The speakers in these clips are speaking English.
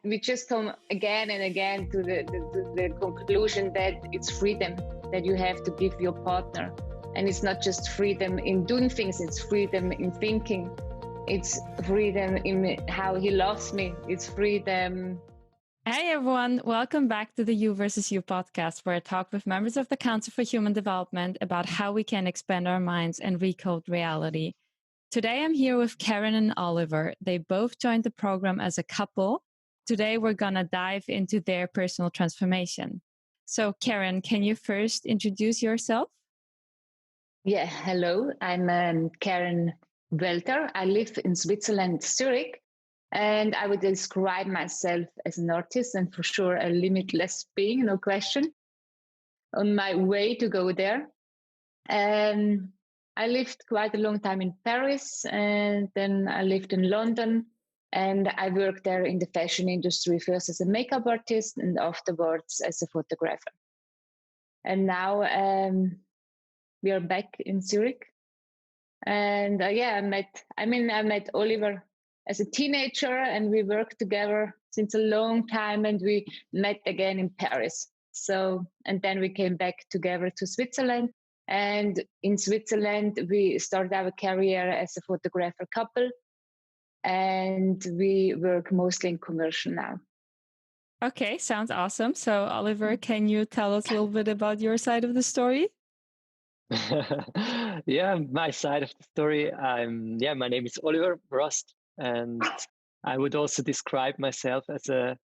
we just come again and again to the conclusion that it's freedom that you have to give your partner. And it's not just freedom in doing things, it's freedom in thinking. It's freedom in how he loves me. It's freedom. Hey everyone, welcome back to the You versus You podcast, where I talk with members of the Council for Human Development about how we can expand our minds and recode reality. Today I'm here with Karin and Oliver. They both joined the program as a couple. Today we're going to dive into their personal transformation. So Karin, can you first introduce yourself? Yeah, hello. I'm Karin Welter. I live in Switzerland, Zurich, and I would describe myself as an artist and for sure a limitless being, no question. On my way to go there. I lived quite a long time in Paris, and then I lived in London, and I worked there in the fashion industry, first as a makeup artist and afterwards as a photographer. And now we are back in Zurich. And I met Oliver as a teenager, and we worked together since a long time, and we met again in Paris. So, and then we came back together to Switzerland. And in Switzerland, we started our career as a photographer couple, and we work mostly in commercial now. Okay, sounds awesome. So, Oliver, can you tell us a little bit about your side of the story? Yeah, my side of the story. My name is Oliver Rust, and I would also describe myself as a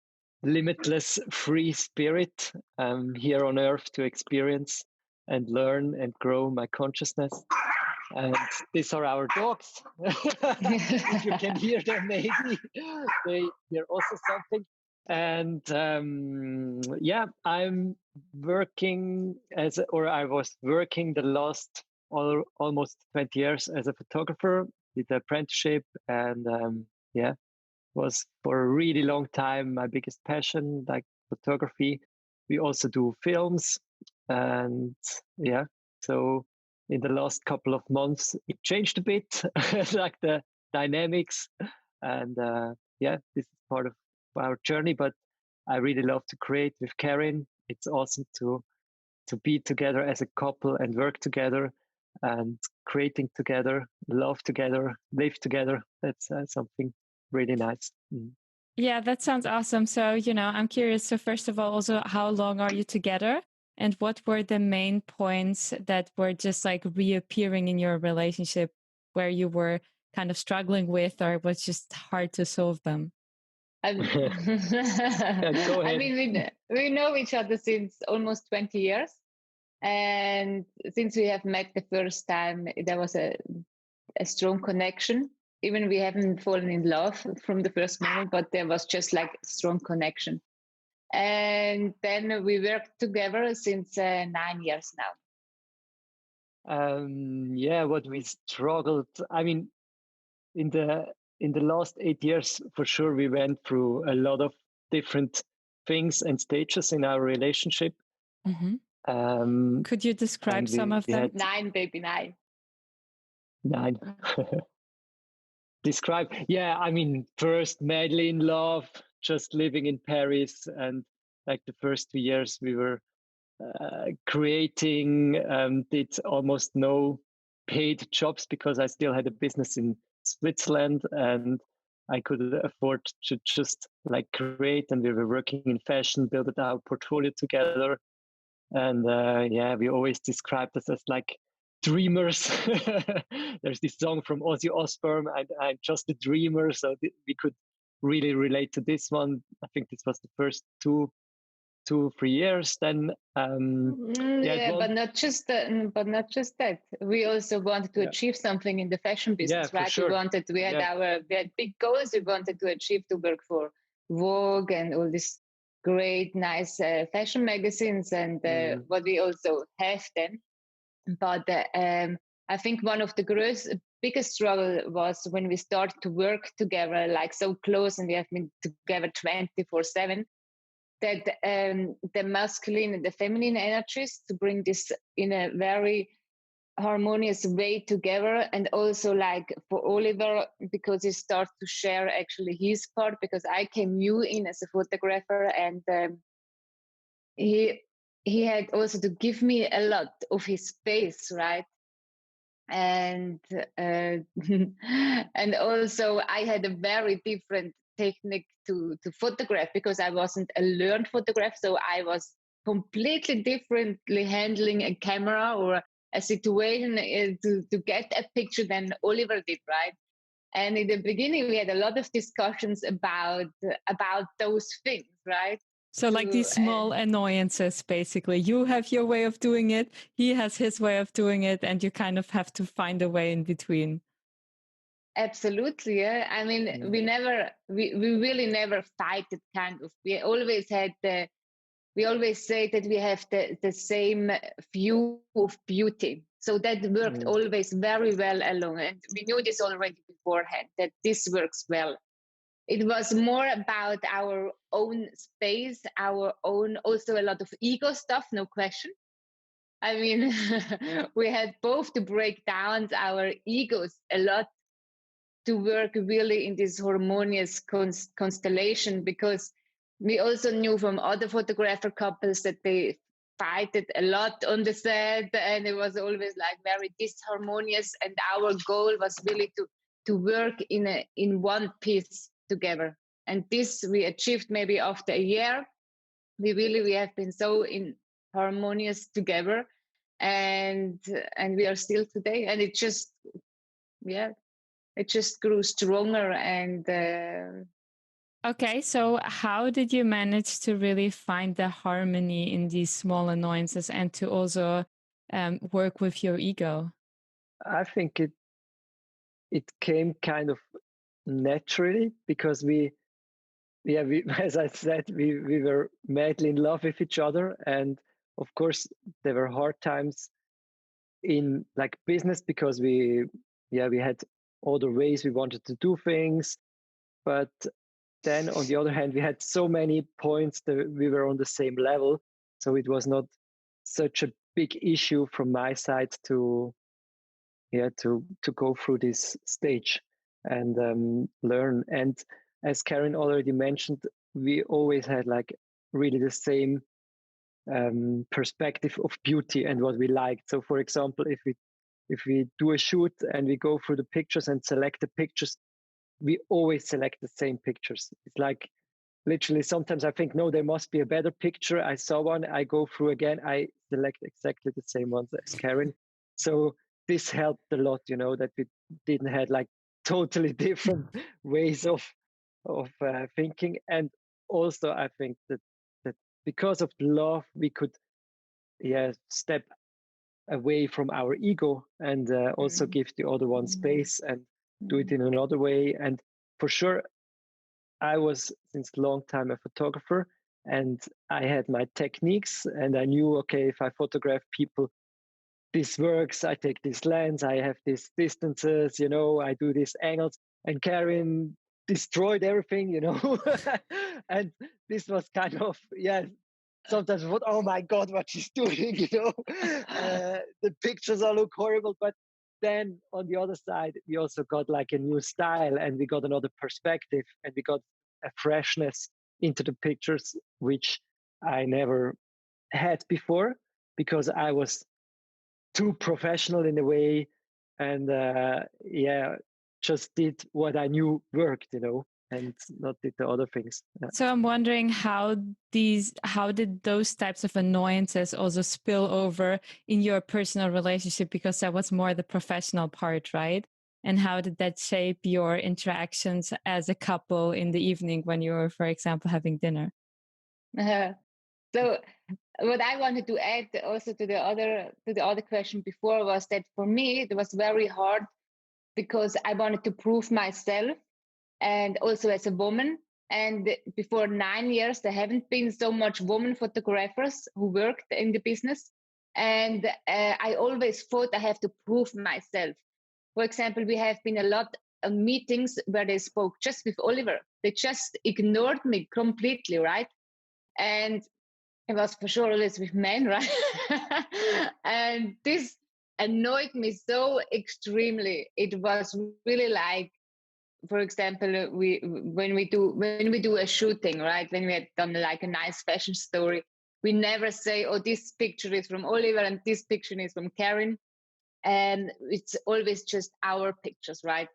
limitless free spirit here on earth to experience and learn and grow my consciousness. And these are our dogs. If you can hear them, maybe they're also something. And I'm working I was working the last almost 20 years as a photographer, did apprenticeship, and was for a really long time my biggest passion, like photography. We also do films, and so in the last couple of months it changed a bit, like the dynamics, and this is part of our journey. But I really love to create with Karin. It's awesome to be together as a couple and work together and creating together, love together, live together. That's something really nice. Yeah, that sounds awesome. So, I'm curious. So first of all, also, how long are you together? And what were the main points that were just like reappearing in your relationship where you were kind of struggling with, or it was just hard to solve them? Go ahead. I mean, we know each other since almost 20 years. And since we have met the first time, there was a strong connection. Even we haven't fallen in love from the first moment, but there was just like a strong connection. And then we worked together since 9 years now. What we struggled, I mean, in the last 8 years, for sure, we went through a lot of different things and stages in our relationship. Mm-hmm. Could you describe some of them? 9, baby, 9. 9. Describe. Yeah, I mean, first madly in love, just living in Paris, and like the first 2 years we were creating, did almost no paid jobs because I still had a business in Switzerland and I could afford to just like create, and we were working in fashion, build our portfolio together. And we always described us as like dreamers. There's this song from Ozzy Osbourne, I'm just a dreamer. So we could really relate to this one. I think this was the first 2-3 years. Then but not just that. We also wanted to achieve something in the fashion business, right? Sure. We had big goals we wanted to achieve, to work for Vogue and all these great, nice fashion magazines, and what we also have then. But I think one of the biggest struggle was when we started to work together, like so close, and we have been together 24/7. That the masculine and the feminine energies, to bring this in a very harmonious way together. And also like for Oliver, because he starts to share actually his part, because I came new in as a photographer, and he had also to give me a lot of his space, right? And and also I had a very different technique to photograph, because I wasn't a learned photographer, so I was completely differently handling a camera or a situation to get a picture than Oliver did, right? And in the beginning we had a lot of discussions about those things, right? So like these small annoyances, basically. You have your way of doing it, he has his way of doing it, and you kind of have to find a way in between. Absolutely, yeah. I mean, we really never fight it, kind of. We always had we always say that we have the same view of beauty. So that worked always very well along. And we knew this already beforehand, that this works well. It was more about our own space, our own, also a lot of ego stuff, no question. I mean, we had both to break down our egos a lot to work really in this harmonious constellation, because we also knew from other photographer couples that they fighted a lot on the set, and it was always like very disharmonious, and our goal was really to work in one piece together. And this we achieved maybe after a year. We have been so in harmonious together, and we are still today, and it just grew stronger. And okay, so how did you manage to really find the harmony in these small annoyances and to also work with your ego? I think it came kind of naturally, because we as I said, we were madly in love with each other, and of course there were hard times in like business, because we had other ways we wanted to do things, but then on the other hand we had so many points that we were on the same level, so it was not such a big issue from my side to go through this stage and learn. And as Karin already mentioned, we always had like really the same perspective of beauty and what we liked. So for example, if we do a shoot and we go through the pictures and select the pictures, we always select the same pictures. It's like literally sometimes I think, no, there must be a better picture. I saw one, I go through again, I select exactly the same ones as Karin. So this helped a lot, that we didn't have like totally different ways of thinking. And also I think that because of love, we could step away from our ego and also give the other one space and do it in another way. And for sure, I was since a long time a photographer, and I had my techniques, and I knew, okay, if I photograph people, this works. I take this lens, I have these distances, I do these angles. And Karin destroyed everything, and this was kind of, sometimes I thought, oh my God, what she's doing, the pictures all look horrible. But then on the other side, we also got like a new style, and we got another perspective, and we got a freshness into the pictures, which I never had before, because I was too professional in a way, and just did what I knew worked, and not did the other things. Yeah. So I'm wondering how did those types of annoyances also spill over in your personal relationship, because that was more the professional part, right? And how did that shape your interactions as a couple in the evening when you were, for example, having dinner? So what I wanted to add also to the other question before was that for me it was very hard, because I wanted to prove myself, and also as a woman. And before 9 years, there haven't been so much women photographers who worked in the business. And I always thought I have to prove myself. For example, we have been a lot of meetings where they spoke just with Oliver. They just ignored me completely, right? And it was for sure always with men, right? And this annoyed me so extremely. It was really like, for example, when we do a shooting, right? When we had done like a nice fashion story, we never say, "Oh, this picture is from Oliver and this picture is from Karin," and it's always just our pictures, right?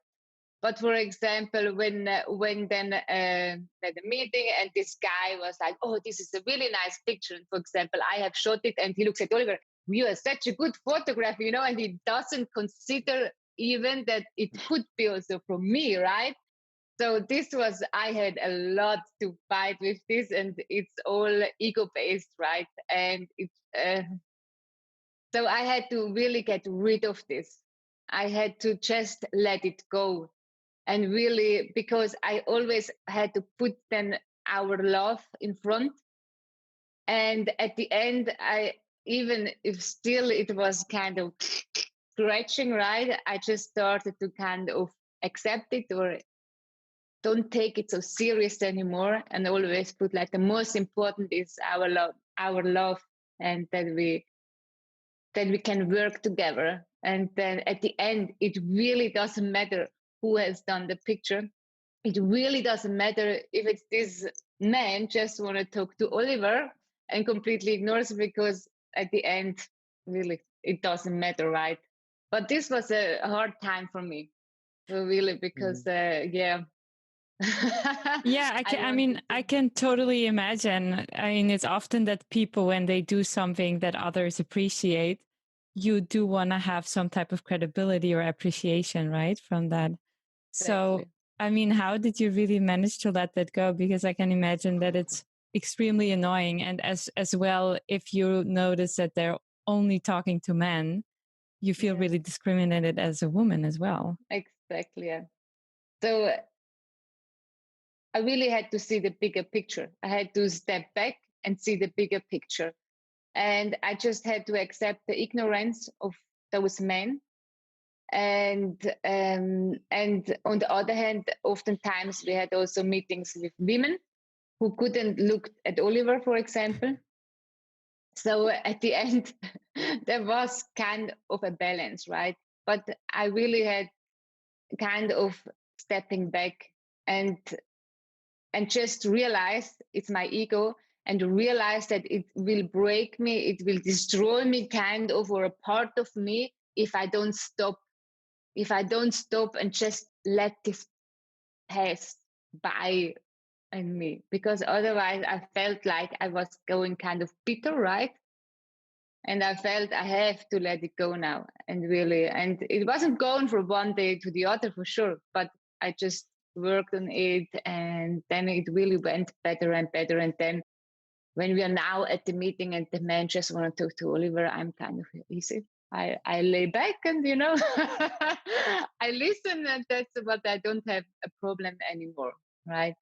But for example, when then at the meeting and this guy was like, "Oh, this is a really nice picture," and for example, I have shot it, and he looks at Oliver, "You are such a good photographer," and he doesn't consider even that it could be also from me, right? So this was, I had a lot to fight with this, and it's all ego based, right? And it's so I had to really get rid of this. I had to just let it go, and really, because I always had to put then our love in front. And at the end, I, even if still it was kind of scratching, right? I just started to kind of accept it, or don't take it so serious anymore, and always put like the most important is our love, and that we can work together. And then at the end, it really doesn't matter who has done the picture. It really doesn't matter if it's this man just want to talk to Oliver and completely ignores, because at the end, really, it doesn't matter, right? But this was a hard time for me, really, because yeah. Yeah, I can totally imagine. I mean, it's often that people, when they do something that others appreciate, you do want to have some type of credibility or appreciation, right, from that. So, Exactly. I mean, how did you really manage to let that go? Because I can imagine that it's extremely annoying. And as well, if you notice that they're only talking to men, you feel really discriminated as a woman as well. Exactly. Yeah. So I really had to see the bigger picture. I had to step back and see the bigger picture. And I just had to accept the ignorance of those men. And on the other hand, oftentimes we had also meetings with women who couldn't look at Oliver, for example. So at the end, there was kind of a balance, right? But I really had kind of stepping back and just realize it's my ego, and realize that it will break me, it will destroy me kind of, or a part of me, if I don't stop and just let this pass by in me, because otherwise I felt like I was going kind of bitter, right? And I felt I have to let it go now, and really, and it wasn't going from one day to the other for sure, but I just worked on it, and then it really went better and better. And then when we are now at the meeting and the man just want to talk to Oliver, I'm kind of easy. I lay back and I listen, and that's what, I don't have a problem anymore, right?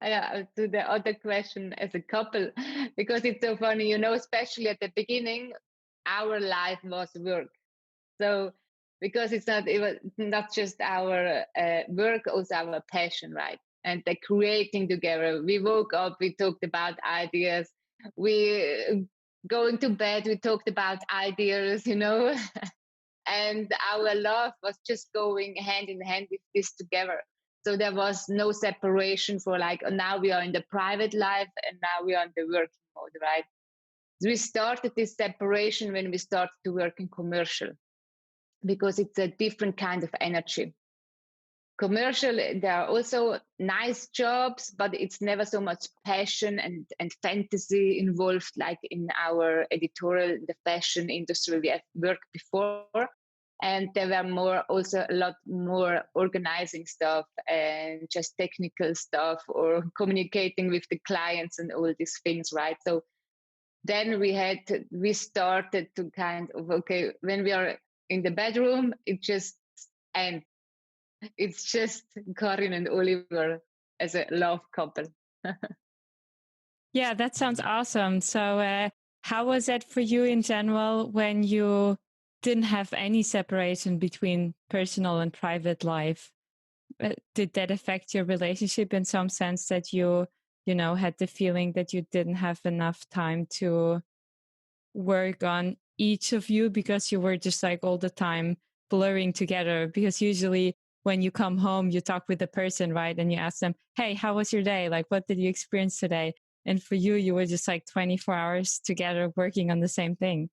Yeah, to the other question, as a couple, because it's so funny, especially at the beginning, our life was work. So because it was not just our work, also our passion, right? And the creating together. We woke up, we talked about ideas. We going to bed, we talked about ideas, and our love was just going hand in hand with this together. So there was no separation for like, oh, now we are in the private life and now we are in the working mode, right? We started this separation when we started to work in commercial, because it's a different kind of energy. Commercial, there are also nice jobs, but it's never so much passion and fantasy involved like in our editorial, the fashion industry we have worked before. And there were more, also a lot more organizing stuff and just technical stuff, or communicating with the clients and all these things, right? So then we started to kind of, okay, when we are in the bedroom, it just ends. It's just Karin and Oliver as a love couple. Yeah, that sounds awesome. So how was that for you in general when you didn't have any separation between personal and private life? Did that affect your relationship in some sense, that you had the feeling that you didn't have enough time to work on each of you because you were just like all the time blurring together? Because usually when you come home, you talk with the person, right? And you ask them, hey, how was your day? Like, what did you experience today? And for you, you were just like 24 hours together working on the same thing.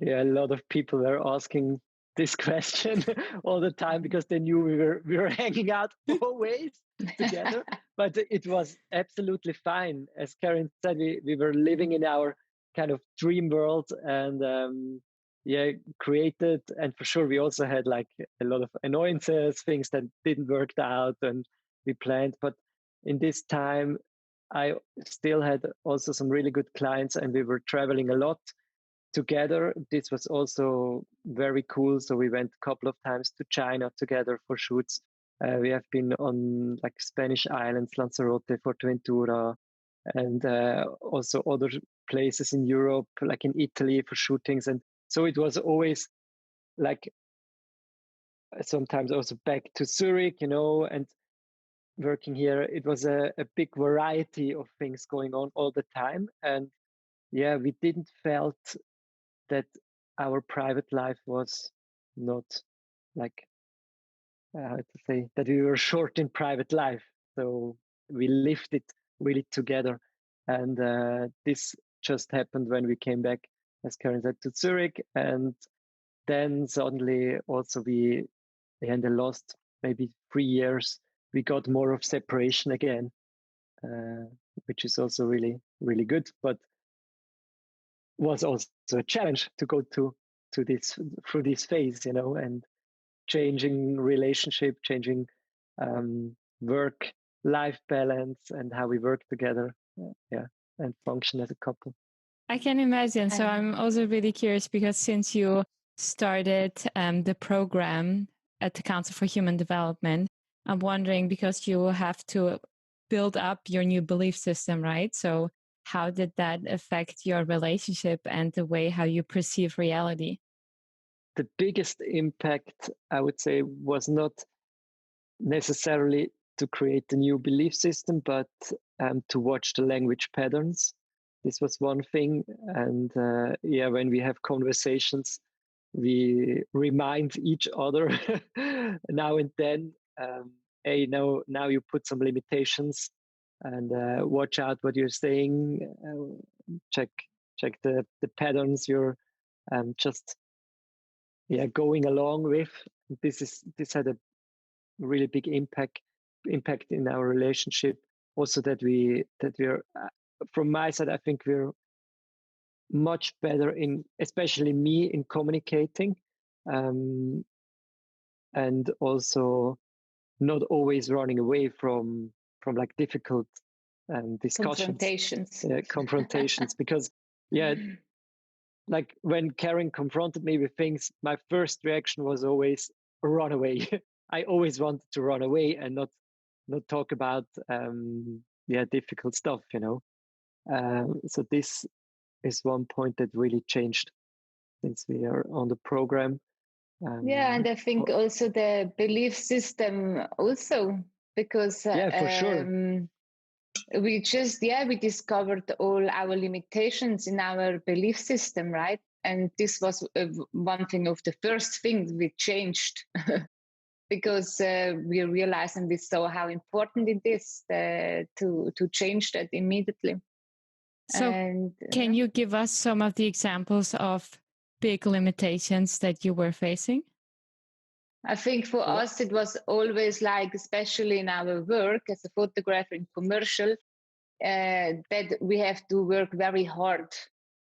Yeah, a lot of people were asking this question all the time because they knew we were hanging out always together. But it was absolutely fine. As Karin said, we were living in our kind of dream world and created. And for sure, we also had like a lot of annoyances, things that didn't work out and we planned. But in this time, I still had also some really good clients and we were traveling a lot together. This was also very cool. So we went a couple of times to China together for shoots. We have been on like Spanish islands, Lanzarote, Fuerteventura, and also other places in Europe, like in Italy for shootings. And so it was always like sometimes also back to Zurich, and working here. It was a big variety of things going on all the time. And yeah, we didn't felt that our private life was not like how to say that we were short in private life. So we lived it really together, and this just happened when we came back, as Karin said, to Zurich, and then suddenly also we in the last maybe 3 years we got more of separation again, which is also really really good, but was also a challenge to go to this through this phase, and changing relationship, changing work life balance, and how we work together, and function as a couple. I can imagine. So I'm also really curious because since you started the program at the Council for Human Development, I'm wondering because you have to build up your new belief system, right? So how did that affect your relationship and the way how you perceive reality? The biggest impact, I would say, was not necessarily to create a new belief system, but to watch the language patterns. This was one thing. And when we have conversations, we remind each other now and then, hey, now you put some limitations and watch out what you're saying, check the patterns you're just going along with. This had a really big impact in our relationship. Also that we're from my side, I think we're much better in, especially me, in communicating, and also not always running away from like difficult discussions, confrontations because like when Karin confronted me with things, my first reaction was always run away. I always wanted to run away and not talk about difficult stuff, so this is one point that really changed since we are on the program. And I think also the belief system also, because for sure. We discovered all our limitations in our belief system, right? And this was one thing of the first things we changed because we realized and we saw how important it is to change that immediately. So can you give us some of the examples of big limitations that you were facing? I think for us, it was always like, especially in our work as a photographer in commercial, that we have to work very hard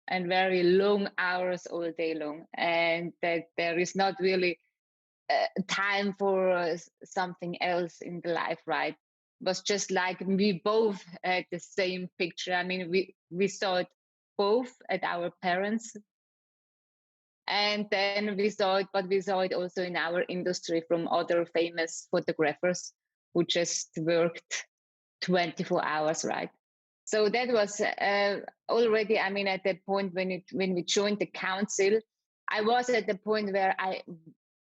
and very long hours all day long. And that there is not really time for something else in the life, right? It was just like we both had the same picture. I mean, we saw it both at our parents. And then we saw it also in our industry from other famous photographers who just worked 24 hours, right? So that was already, I mean, at the point when we joined the council, I was at the point where I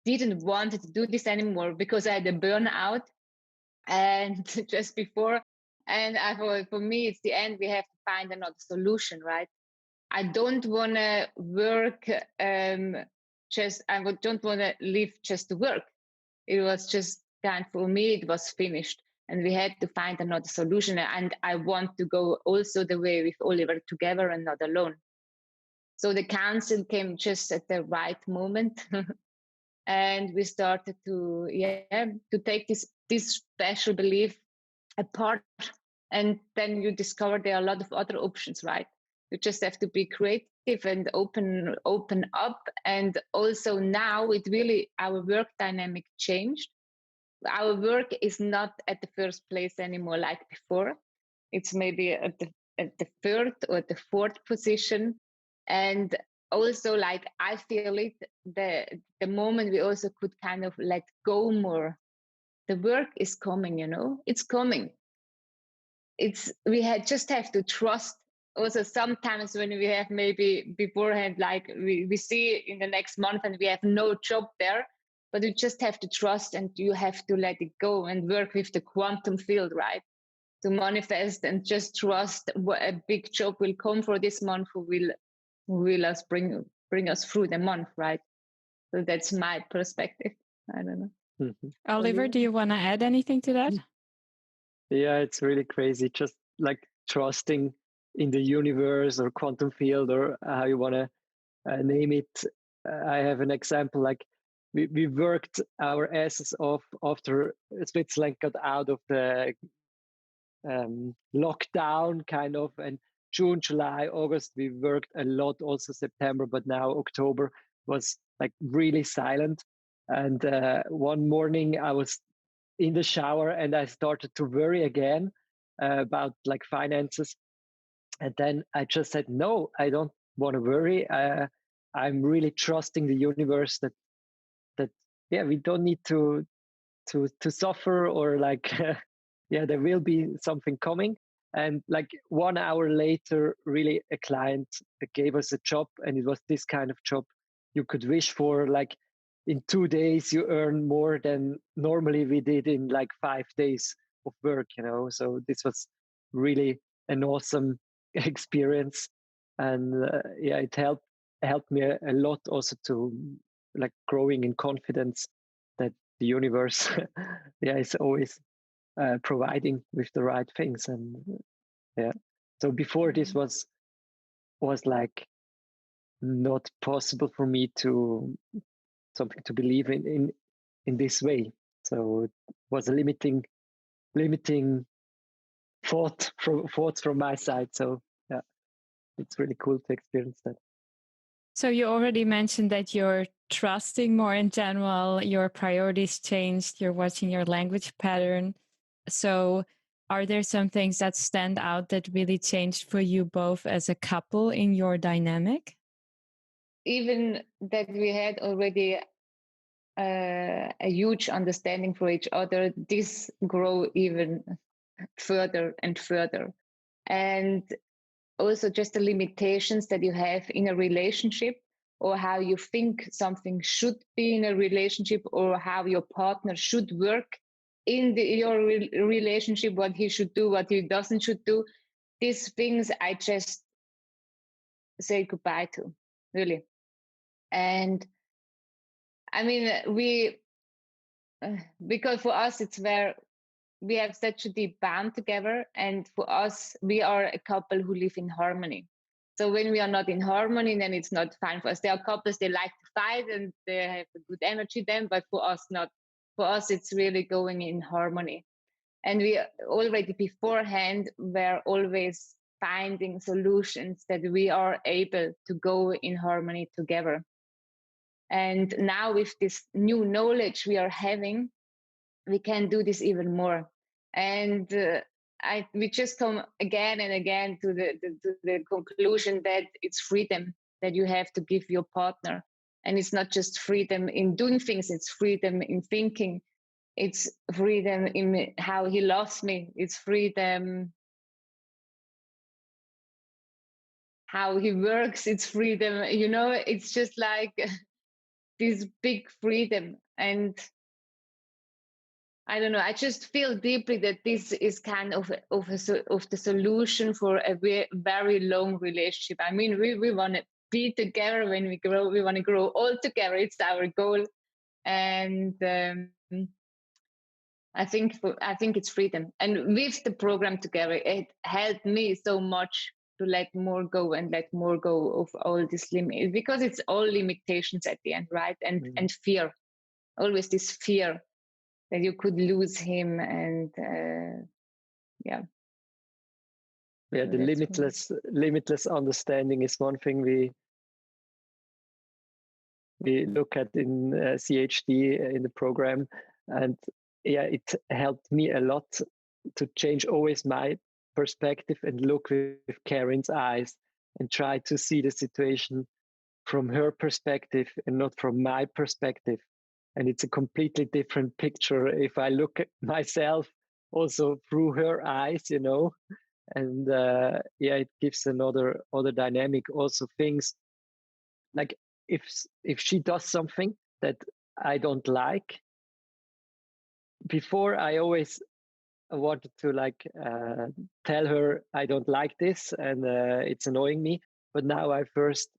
didn't want to do this anymore because I had a burnout and just before. And I thought, for me, it's the end. We have to find another solution, right? I don't want to work I don't want to live just to work. It was just kind for me, it was finished. And we had to find another solution. And I want to go also the way with Oliver together and not alone. So the council came just at the right moment. And we started to take this special belief apart. And then you discover there are a lot of other options, right? You just have to be creative and open up. And also now our work dynamic changed. Our work is not at the first place anymore like before. It's maybe at the third or the fourth position. And also, like, I feel it, the moment we also could kind of let go more. The work is coming, it's coming. Just have to trust. Also, sometimes when we have maybe beforehand, like we see in the next month and we have no job there, but you just have to trust and you have to let it go and work with the quantum field, right? To manifest and just trust a big job will come for this month who will bring us through the month, right? So that's my perspective. I don't know. Mm-hmm. Oliver, do you want to add anything to that? Yeah, it's really crazy. Just like trusting in the universe or quantum field or how you want to name it. I have an example. Like we worked our asses off after Switzerland got out of the lockdown, kind of, and June, July, August, we worked a lot, also September, but now October was like really silent. And one morning I was in the shower and I started to worry again about like finances. And then I just said, no, I don't want to worry. I'm really trusting the universe that we don't need to suffer or like there will be something coming. And like 1 hour later, really a client gave us a job, and it was this kind of job you could wish for. Like in 2 days, you earn more than normally we did in like 5 days of work, So this was really an awesome experience. And it helped me a lot also to like growing in confidence that the universe is always providing with the right things. And so before this was like not possible for me to believe in this way. So it was a limiting thoughts from my side. So it's really cool to experience that. So you already mentioned that you're trusting more in general, your priorities changed, you're watching your language pattern. So are there some things that stand out that really changed for you both as a couple in your dynamic? Even that we had already a huge understanding for each other, this grow even further and further. And also just the limitations that you have in a relationship, or how you think something should be in a relationship, or how your partner should work in your relationship, what he should do, what he doesn't should do. These things I just say goodbye to, really. And I mean, because for us it's where we have such a deep bond together, and for us we are a couple who live in harmony. So when we are not in harmony, then it's not fine for us. There are couples, they like to fight and they have a good energy then, but for us not. For us it's really going in harmony. And we already beforehand were always finding solutions that we are able to go in harmony together. And now with this new knowledge we are having, we can do this even more. And we just come again and again to the conclusion that it's freedom that you have to give your partner. And it's not just freedom in doing things, it's freedom in thinking. It's freedom in how he loves me. It's freedom how he works. It's freedom, it's just like this big freedom. And I don't know. I just feel deeply that this is kind of the solution for a very long relationship. I mean, we want to be together when we grow. We want to grow all together. It's our goal, and I think it's freedom. And with the program together, it helped me so much to let more go and let more go of all this limit, because it's all limitations at the end, right? And fear, always this fear that you could lose him, and yeah, the limitless understanding is one thing we look at in CHD in the program, and yeah, it helped me a lot to change always my perspective and look with Karin's eyes and try to see the situation from her perspective and not from my perspective. And it's a completely different picture if I look at myself also through her eyes, you know. And yeah, it gives another dynamic. Also things like if she does something that I don't like, before I always wanted to like tell her I don't like this and it's annoying me. But now I first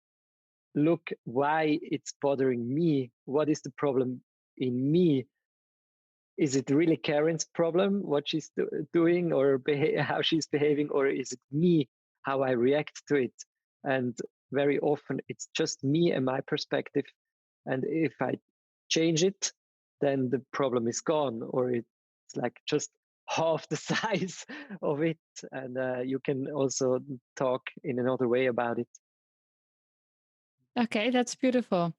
look why it's bothering me. What is the problem in me? Is it really Karin's problem, what she's doing or how she's behaving, or is it me, how I react to it? And very often it's just me and my perspective. And if I change it, then the problem is gone, or it's like just half the size of it. And you can also talk in another way about it. Okay, that's beautiful.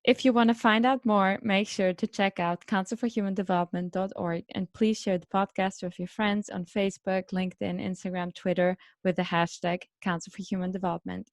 If you want to find out more, make sure to check out councilforhumandevelopment.org, and please share the podcast with your friends on Facebook, LinkedIn, Instagram, Twitter with the hashtag Council for Human Development.